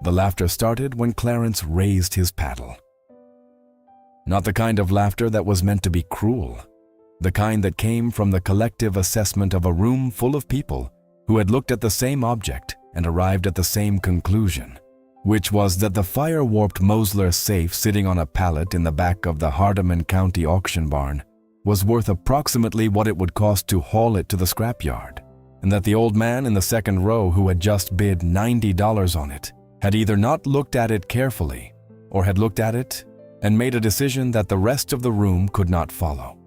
The laughter started when Clarence raised his paddle. Not the kind of laughter that was meant to be cruel, the kind that came from the collective assessment of a room full of people who had looked at the same object and arrived at the same conclusion, which was that the fire-warped Mosler safe sitting on a pallet in the back of the Hardeman County auction barn was worth approximately what it would cost to haul it to the scrapyard, and that the old man in the second row who had just bid $90 on it had either not looked at it carefully or had looked at it and made a decision that the rest of the room could not follow.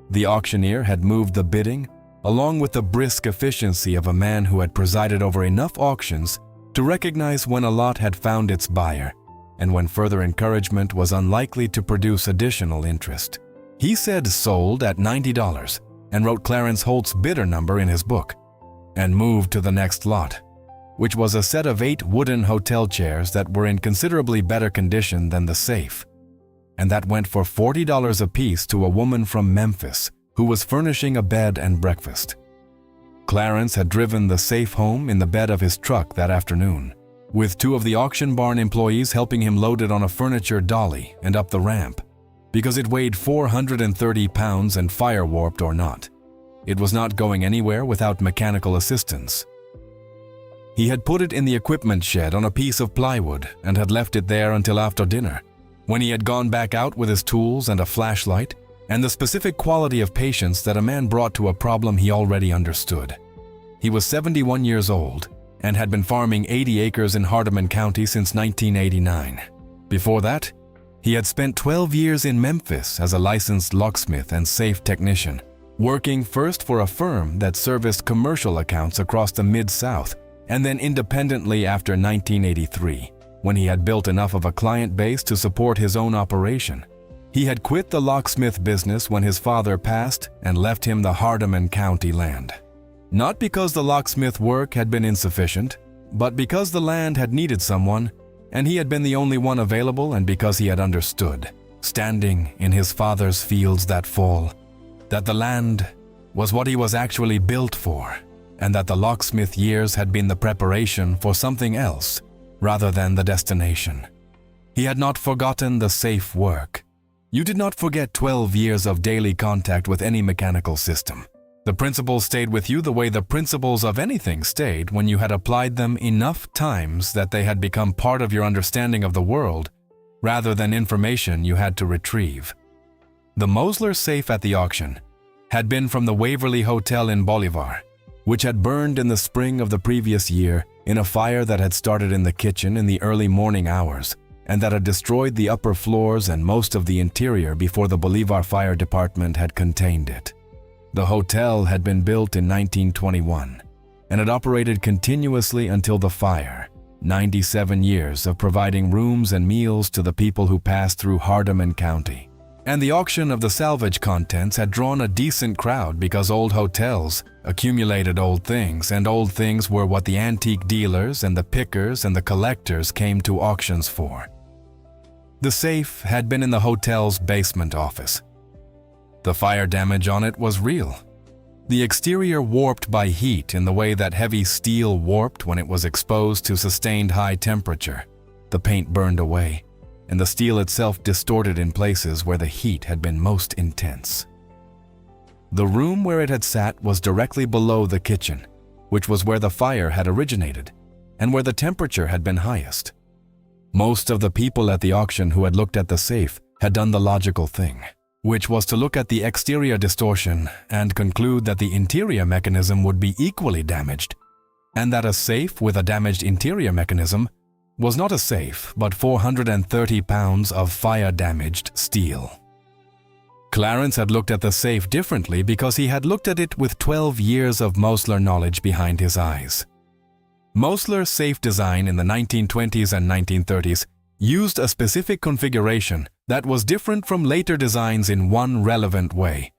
The auctioneer had moved the bidding along with the brisk efficiency of a man who had presided over enough auctions to recognize when a lot had found its buyer and when further encouragement was unlikely to produce additional interest. He said sold at $90 and wrote Clarence Holt's bidder number in his book and moved to the next lot, which was a set of 8 wooden hotel chairs that were in considerably better condition than the safe, and that went for $40 apiece to a woman from Memphis who was furnishing a bed and breakfast. Clarence had driven the safe home in the bed of his truck that afternoon, with 2 of the auction barn employees helping him load it on a furniture dolly and up the ramp, because it weighed 430 pounds and fire-warped or not. It was not going anywhere without mechanical assistance. He had put it in the equipment shed on a piece of plywood and had left it there until after dinner, when he had gone back out with his tools and a flashlight and the specific quality of patience that a man brought to a problem he already understood. He was 71 years old and had been farming 80 acres in Hardeman County since 1989. Before that, he had spent 12 years in Memphis as a licensed locksmith and safe technician, working first for a firm that serviced commercial accounts across the Mid-South and then independently after 1983, when he had built enough of a client base to support his own operation. He had quit the locksmith business when his father passed and left him the Hardeman County land. Not because the locksmith work had been insufficient, but because the land had needed someone, and he had been the only one available, and because he had understood, standing in his father's fields that fall, that the land was what he was actually built for, and that the locksmith years had been the preparation for something else rather than the destination. He had not forgotten the safe work. You did not forget 12 years of daily contact with any mechanical system. The principles stayed with you the way the principles of anything stayed when you had applied them enough times that they had become part of your understanding of the world rather than information you had to retrieve. The Mosler safe at the auction had been from the Waverly Hotel in Bolivar, which had burned in the spring of the previous year in a fire that had started in the kitchen in the early morning hours and that had destroyed the upper floors and most of the interior before the Bolivar Fire Department had contained it. The hotel had been built in 1921 and had operated continuously until the fire, 97 years of providing rooms and meals to the people who passed through Hardeman County. And the auction of the salvage contents had drawn a decent crowd because old hotels accumulated old things, and old things were what the antique dealers and the pickers and the collectors came to auctions for. The safe had been in the hotel's basement office. The fire damage on it was real. The exterior warped by heat in the way that heavy steel warped when it was exposed to sustained high temperature. The paint burned away, and the steel itself distorted in places where the heat had been most intense. The room where it had sat was directly below the kitchen, which was where the fire had originated and where the temperature had been highest. Most of the people at the auction who had looked at the safe had done the logical thing, which was to look at the exterior distortion and conclude that the interior mechanism would be equally damaged, and that a safe with a damaged interior mechanism was not a safe, but 430 pounds of fire-damaged steel. Clarence had looked at the safe differently because he had looked at it with 12 years of Mosler knowledge behind his eyes. Mosler's safe design in the 1920s and 1930s used a specific configuration that was different from later designs in one relevant way,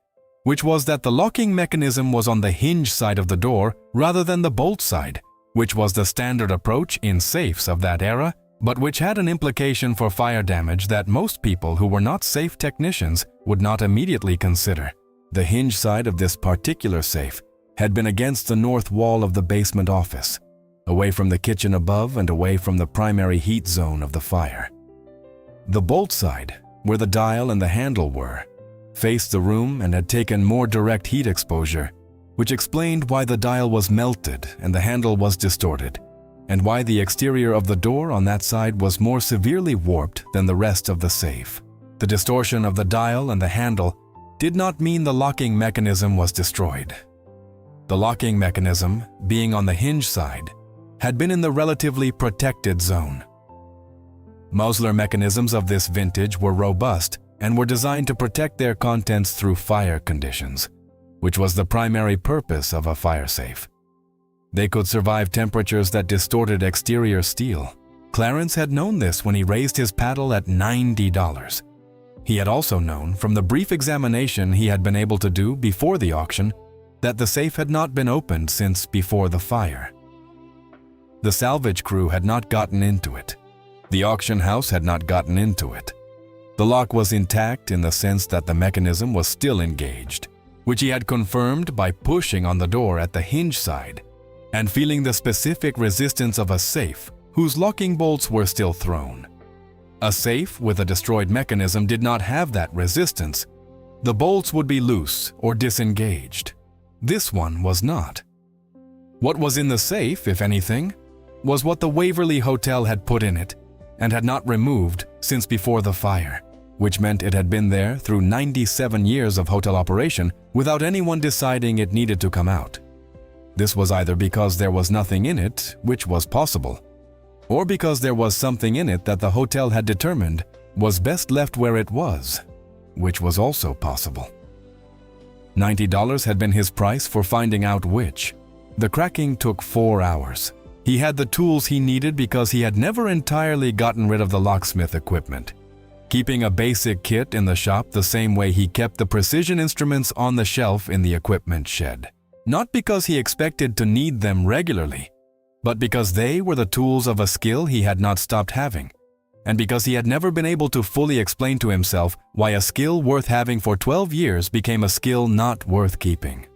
which was that the locking mechanism was on the hinge side of the door rather than the bolt side, which was the standard approach in safes of that era, but which had an implication for fire damage that most people who were not safe technicians would not immediately consider. The hinge side of this particular safe had been against the north wall of the basement office, away from the kitchen above and away from the primary heat zone of the fire. The bolt side, where the dial and the handle were, faced the room and had taken more direct heat exposure, which explained why the dial was melted and the handle was distorted, and why the exterior of the door on that side was more severely warped than the rest of the safe. The distortion of the dial and the handle did not mean the locking mechanism was destroyed. The locking mechanism, being on the hinge side, had been in the relatively protected zone. Mosler mechanisms of this vintage were robust and were designed to protect their contents through fire conditions, which was the primary purpose of a fire safe. They could survive temperatures that distorted exterior steel. Clarence had known this when he raised his paddle at $90. He had also known from the brief examination he had been able to do before the auction that the safe had not been opened since before the fire. The salvage crew had not gotten into it. The auction house had not gotten into it. The lock was intact in the sense that the mechanism was still engaged, which he had confirmed by pushing on the door at the hinge side and feeling the specific resistance of a safe whose locking bolts were still thrown. A safe with a destroyed mechanism did not have that resistance. The bolts would be loose or disengaged. This one was not. What was in the safe, if anything, was what the Waverly Hotel had put in it and had not removed since before the fire, which meant it had been there through 97 years of hotel operation without anyone deciding it needed to come out. This was either because there was nothing in it, which was possible, or because there was something in it that the hotel had determined was best left where it was, which was also possible. $90 had been his price for finding out which. The cracking took 4 hours. He had the tools he needed because he had never entirely gotten rid of the locksmith equipment, keeping a basic kit in the shop the same way he kept the precision instruments on the shelf in the equipment shed. Not because he expected to need them regularly, but because they were the tools of a skill he had not stopped having, and because he had never been able to fully explain to himself why a skill worth having for 12 years became a skill not worth keeping.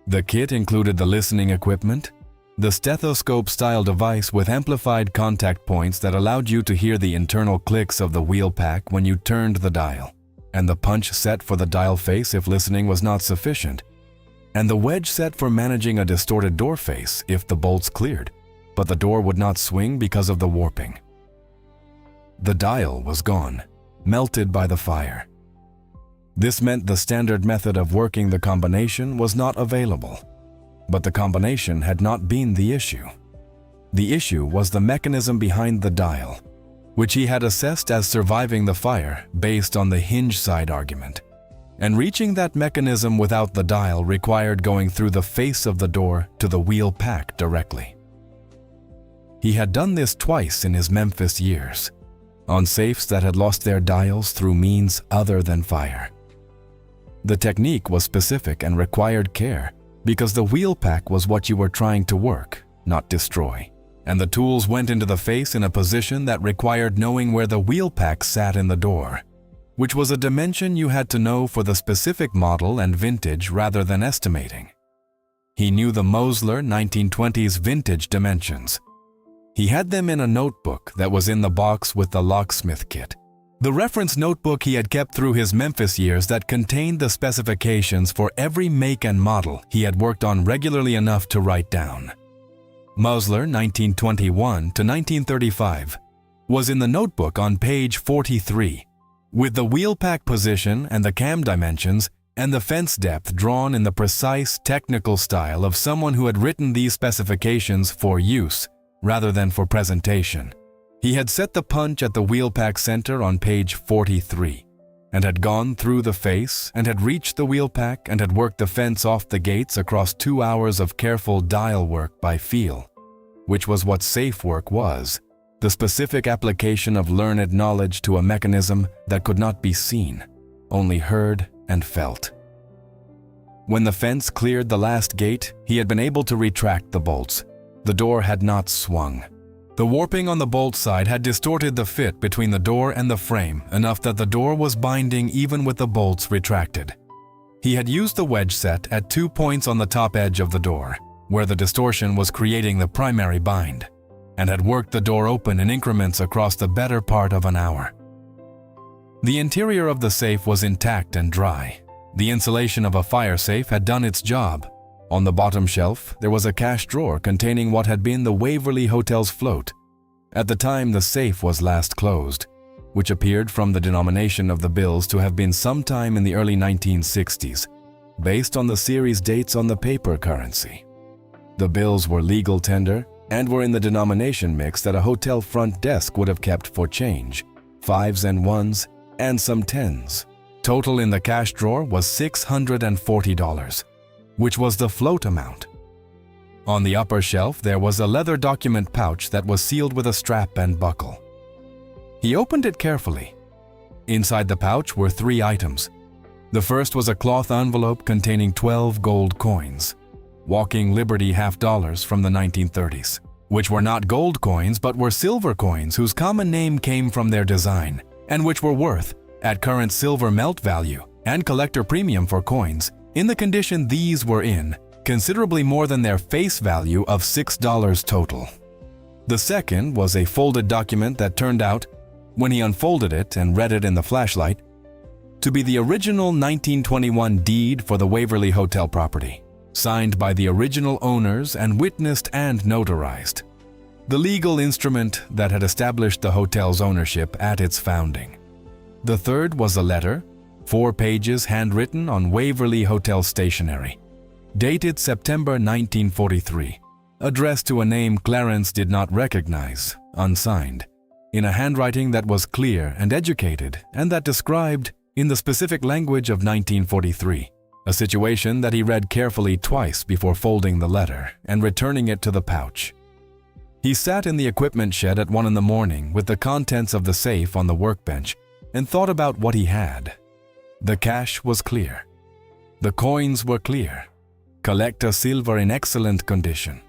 The kit included the listening equipment, the stethoscope-style device with amplified contact points that allowed you to hear the internal clicks of the wheel pack when you turned the dial, and the punch set for the dial face if listening was not sufficient, and the wedge set for managing a distorted door face if the bolts cleared, but the door would not swing because of the warping. The dial was gone, melted by the fire. This meant the standard method of working the combination was not available. But the combination had not been the issue. The issue was the mechanism behind the dial, which he had assessed as surviving the fire based on the hinge side argument. And reaching that mechanism without the dial required going through the face of the door to the wheel pack directly. He had done this twice in his Memphis years, on safes that had lost their dials through means other than fire. The technique was specific and required care, because the wheel pack was what you were trying to work, not destroy, and the tools went into the face in a position that required knowing where the wheel pack sat in the door, which was a dimension you had to know for the specific model and vintage rather than estimating. He knew the Mosler 1920s vintage dimensions. He had them in a notebook that was in the box with the locksmith kit. The reference notebook he had kept through his Memphis years that contained the specifications for every make and model he had worked on regularly enough to write down. Mosler 1921 to 1935 was in the notebook on page 43, with the wheel pack position and the cam dimensions and the fence depth drawn in the precise technical style of someone who had written these specifications for use rather than for presentation. He had set the punch at the wheel pack center on page 43 and had gone through the face and had reached the wheel pack and had worked the fence off the gates across 2 hours of careful dial work by feel, which was what safe work was, the specific application of learned knowledge to a mechanism that could not be seen, only heard and felt. When the fence cleared the last gate, he had been able to retract the bolts. The door had not swung. The warping on the bolt side had distorted the fit between the door and the frame enough that the door was binding even with the bolts retracted. He had used the wedge set at 2 points on the top edge of the door, where the distortion was creating the primary bind, and had worked the door open in increments across the better part of an hour. The interior of the safe was intact and dry. The insulation of a fire safe had done its job. On the bottom shelf, there was a cash drawer containing what had been the Waverly Hotel's float at the time the safe was last closed, which appeared from the denomination of the bills to have been sometime in the early 1960s, based on the series dates on the paper currency. The bills were legal tender and were in the denomination mix that a hotel front desk would have kept for change, 5s and 1s, and some 10s. Total in the cash drawer was $640, which was the float amount. On the upper shelf, there was a leather document pouch that was sealed with a strap and buckle. He opened it carefully. Inside the pouch were 3 items. The first was a cloth envelope containing 12 gold coins, Walking Liberty half dollars from the 1930s, which were not gold coins but were silver coins whose common name came from their design, and which were worth, at current silver melt value and collector premium for coins, in the condition these were in, considerably more than their face value of $6 total. The second was a folded document that turned out, when he unfolded it and read it in the flashlight, to be the original 1921 deed for the Waverly Hotel property, signed by the original owners and witnessed and notarized. The legal instrument that had established the hotel's ownership at its founding. The third was a letter, 4 pages handwritten on Waverly Hotel stationery, dated September 1943, addressed to a name Clarence did not recognize, unsigned, in a handwriting that was clear and educated and that described, in the specific language of 1943, a situation that he read carefully twice before folding the letter and returning it to the pouch. He sat in the equipment shed at 1 in the morning with the contents of the safe on the workbench and thought about what he had. The cash was clear. The coins were clear. Collector silver in excellent condition.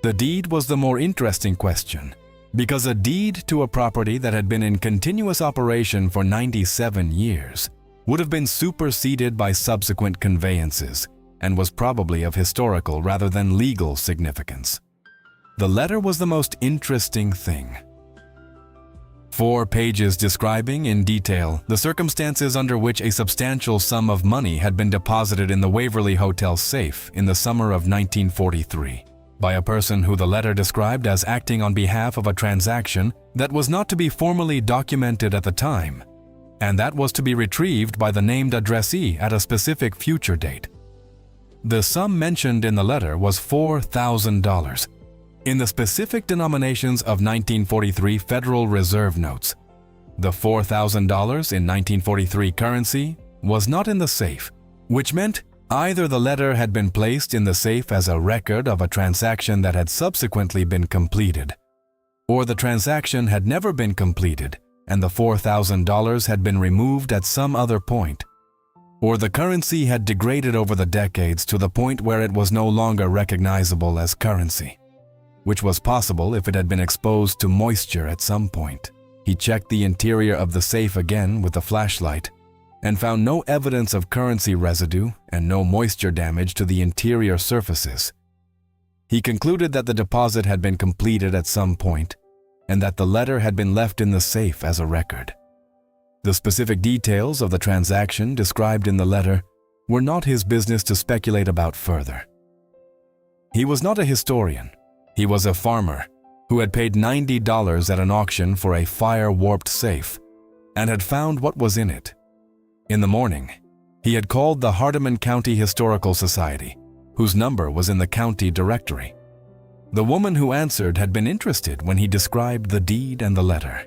The deed was the more interesting question, because a deed to a property that had been in continuous operation for 97 years would have been superseded by subsequent conveyances and was probably of historical rather than legal significance. The letter was the most interesting thing. 4 pages describing in detail the circumstances under which a substantial sum of money had been deposited in the Waverly Hotel safe in the summer of 1943 by a person who the letter described as acting on behalf of a transaction that was not to be formally documented at the time, and that was to be retrieved by the named addressee at a specific future date. The sum mentioned in the letter was $4,000. In the specific denominations of 1943 Federal Reserve notes. The $4,000 in 1943 currency was not in the safe, which meant either the letter had been placed in the safe as a record of a transaction that had subsequently been completed, or the transaction had never been completed and the $4,000 had been removed at some other point, or the currency had degraded over the decades to the point where it was no longer recognizable as currency, which was possible if it had been exposed to moisture at some point. He checked the interior of the safe again with a flashlight and found no evidence of currency residue and no moisture damage to the interior surfaces. He concluded that the deposit had been completed at some point and that the letter had been left in the safe as a record. The specific details of the transaction described in the letter were not his business to speculate about further. He was not a historian. He was a farmer who had paid $90 at an auction for a fire-warped safe and had found what was in it. In the morning, he had called the Hardeman County Historical Society, whose number was in the county directory. The woman who answered had been interested when he described the deed and the letter.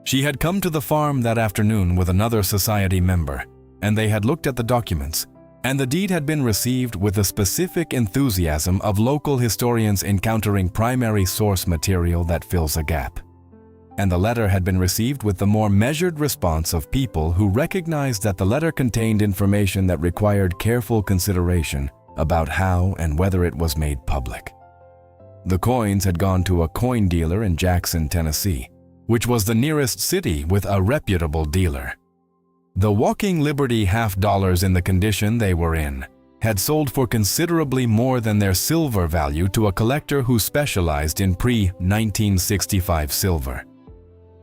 She had come to the farm that afternoon with another society member, and they had looked at the documents, and the deed had been received with the specific enthusiasm of local historians encountering primary source material that fills a gap. And the letter had been received with the more measured response of people who recognized that the letter contained information that required careful consideration about how and whether it was made public. The coins had gone to a coin dealer in Jackson, Tennessee, which was the nearest city with a reputable dealer. The Walking Liberty half dollars in the condition they were in had sold for considerably more than their silver value to a collector who specialized in pre-1965 silver.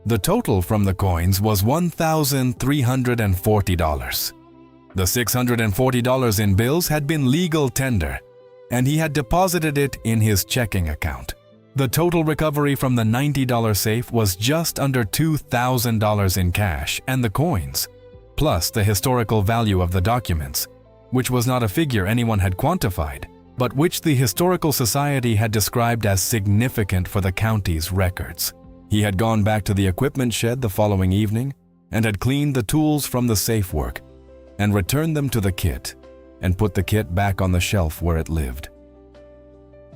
The total from the coins was $1,340. The $640 in bills had been legal tender, and he had deposited it in his checking account. The total recovery from the $90 safe was just under $2,000 in cash and the coins, plus the historical value of the documents, which was not a figure anyone had quantified, but which the Historical Society had described as significant for the county's records. He had gone back to the equipment shed the following evening and had cleaned the tools from the safe work and returned them to the kit and put the kit back on the shelf where it lived.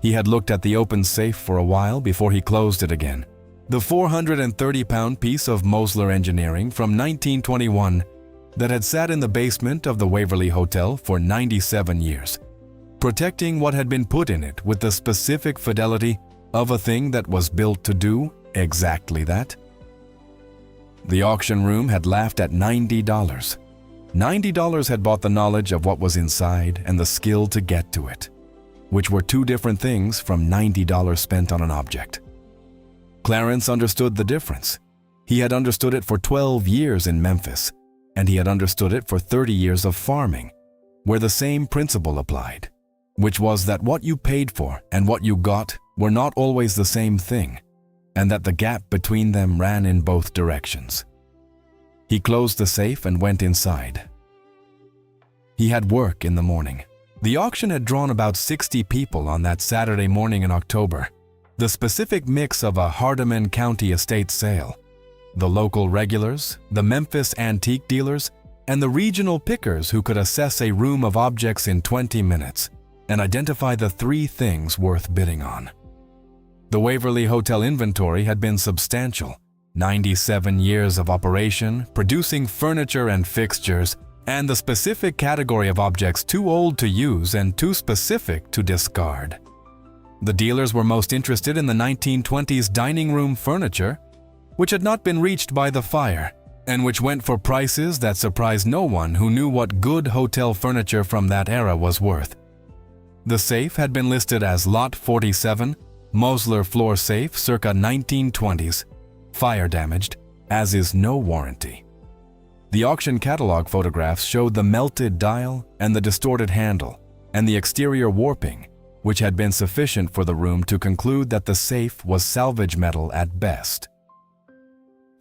He had looked at the open safe for a while before he closed it again. The 430-pound piece of Mosler engineering from 1921 that had sat in the basement of the Waverly Hotel for 97 years, protecting what had been put in it with the specific fidelity of a thing that was built to do exactly that. The auction room had laughed at $90. $90 had bought the knowledge of what was inside and the skill to get to it, which were two different things from $90 spent on an object. Clarence understood the difference. He had understood it for 12 years in Memphis, and he had understood it for 30 years of farming, where the same principle applied, which was that what you paid for and what you got were not always the same thing, and that the gap between them ran in both directions. He closed the safe and went inside. He had work in the morning. The auction had drawn about 60 people on that Saturday morning in October, the specific mix of a Hardeman County estate sale. The local regulars, the Memphis antique dealers, and the regional pickers who could assess a room of objects in 20 minutes and identify the three things worth bidding on. The Waverly Hotel inventory had been substantial, 97 years of operation, producing furniture and fixtures, and the specific category of objects too old to use and too specific to discard. The dealers were most interested in the 1920s dining room furniture, which had not been reached by the fire, and which went for prices that surprised no one who knew what good hotel furniture from that era was worth. The safe had been listed as Lot 47, Mosler floor safe circa 1920s, fire damaged, as is no warranty. The auction catalog photographs showed the melted dial and the distorted handle, and the exterior warping, which had been sufficient for the room to conclude that the safe was salvage metal at best.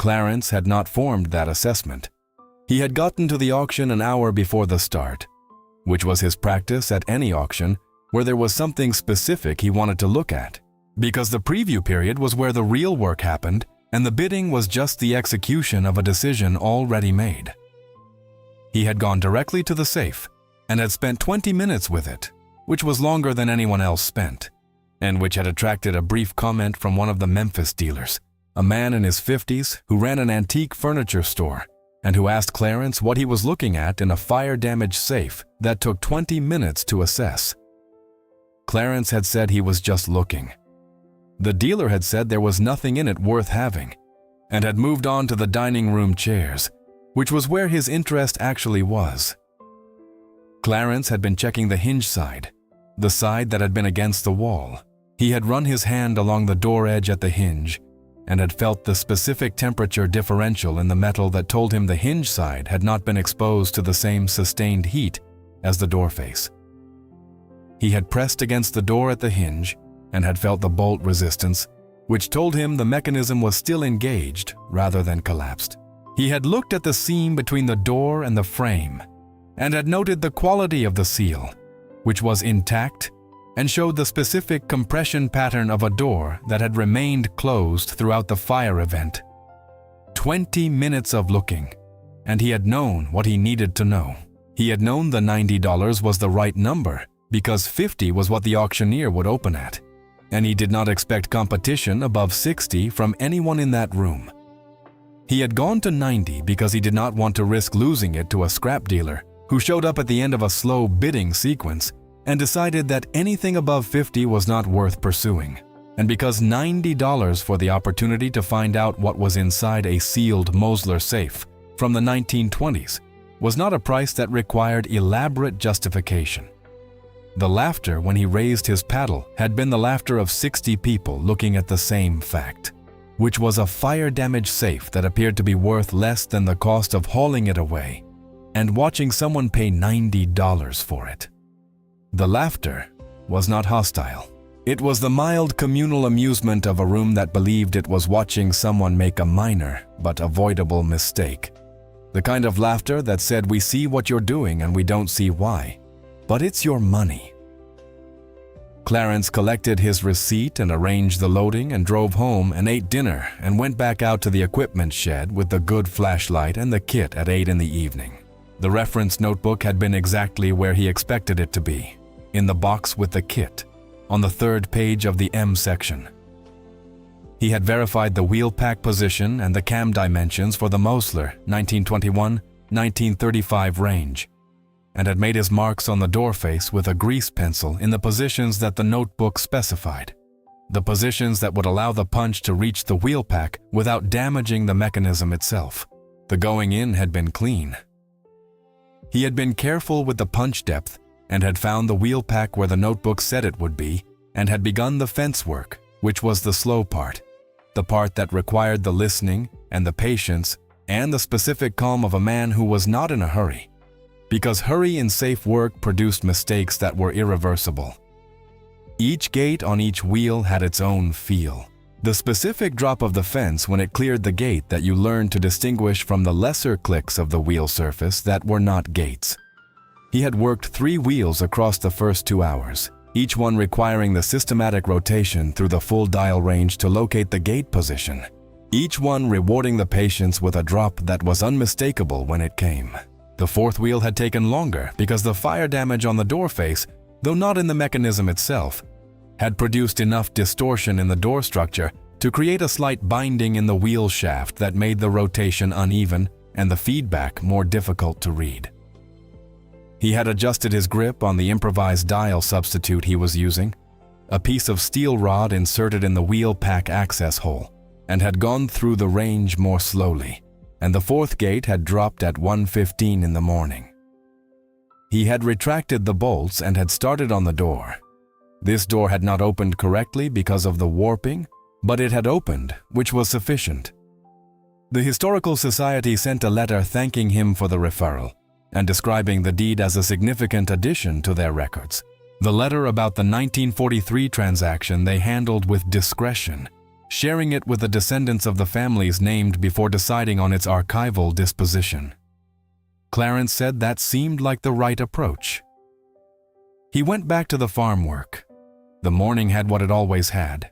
Clarence had not formed that assessment. He had gotten to the auction an hour before the start, which was his practice at any auction where there was something specific he wanted to look at, because the preview period was where the real work happened and the bidding was just the execution of a decision already made. He had gone directly to the safe and had spent 20 minutes with it, which was longer than anyone else spent, and which had attracted a brief comment from one of the Memphis dealers, a man in his 50s who ran an antique furniture store and who asked Clarence what he was looking at in a fire-damaged safe that took 20 minutes to assess. Clarence had said he was just looking. The dealer had said there was nothing in it worth having and had moved on to the dining room chairs, which was where his interest actually was. Clarence had been checking the hinge side, the side that had been against the wall. He had run his hand along the door edge at the hinge and had felt the specific temperature differential in the metal that told him the hinge side had not been exposed to the same sustained heat as the door face. He had pressed against the door at the hinge and had felt the bolt resistance, which told him the mechanism was still engaged rather than collapsed. He had looked at the seam between the door and the frame and had noted the quality of the seal, which was intact and showed the specific compression pattern of a door that had remained closed throughout the fire event. 20 minutes of looking, and he had known what he needed to know. He had known the $90 was the right number because 50 was what the auctioneer would open at, and he did not expect competition above 60 from anyone in that room. He had gone to 90 because he did not want to risk losing it to a scrap dealer who showed up at the end of a slow bidding sequence and decided that anything above 50 was not worth pursuing, and because $90 for the opportunity to find out what was inside a sealed Mosler safe from the 1920s was not a price that required elaborate justification. The laughter when he raised his paddle had been the laughter of 60 people looking at the same fact, which was a fire-damaged safe that appeared to be worth less than the cost of hauling it away, and watching someone pay $90 for it. The laughter was not hostile. It was the mild communal amusement of a room that believed it was watching someone make a minor but avoidable mistake. The kind of laughter that said, "We see what you're doing and we don't see why, but it's your money." Clarence collected his receipt and arranged the loading and drove home and ate dinner and went back out to the equipment shed with the good flashlight and the kit at 8 in the evening. The reference notebook had been exactly where he expected it to be, in the box with the kit, on the 3rd page of the M section. He had verified the wheel pack position and the cam dimensions for the Mosler 1921-1935 range, and had made his marks on the door face with a grease pencil in the positions that the notebook specified, the positions that would allow the punch to reach the wheel pack without damaging the mechanism itself. The going in had been clean. He had been careful with the punch depth and had found the wheel pack where the notebook said it would be, and had begun the fence work, which was the slow part, the part that required the listening and the patience and the specific calm of a man who was not in a hurry, because hurry in safe work produced mistakes that were irreversible. Each gate on each wheel had its own feel. The specific drop of the fence when it cleared the gate that you learned to distinguish from the lesser clicks of the wheel surface that were not gates. He had worked 3 wheels across the first 2 hours, each one requiring the systematic rotation through the full dial range to locate the gate position, each one rewarding the patience with a drop that was unmistakable when it came. The 4th wheel had taken longer because the fire damage on the door face, though not in the mechanism itself, had produced enough distortion in the door structure to create a slight binding in the wheel shaft that made the rotation uneven and the feedback more difficult to read. He had adjusted his grip on the improvised dial substitute he was using, a piece of steel rod inserted in the wheel pack access hole, and had gone through the range more slowly, and the 4th gate had dropped at 1:15 in the morning. He had retracted the bolts and had started on the door. This door had not opened correctly because of the warping, but it had opened, which was sufficient. The Historical Society sent a letter thanking him for the referral and describing the deed as a significant addition to their records. The letter about the 1943 transaction they handled with discretion, sharing it with the descendants of the families named before deciding on its archival disposition. Clarence said that seemed like the right approach. He went back to the farm work. The morning had what it always had,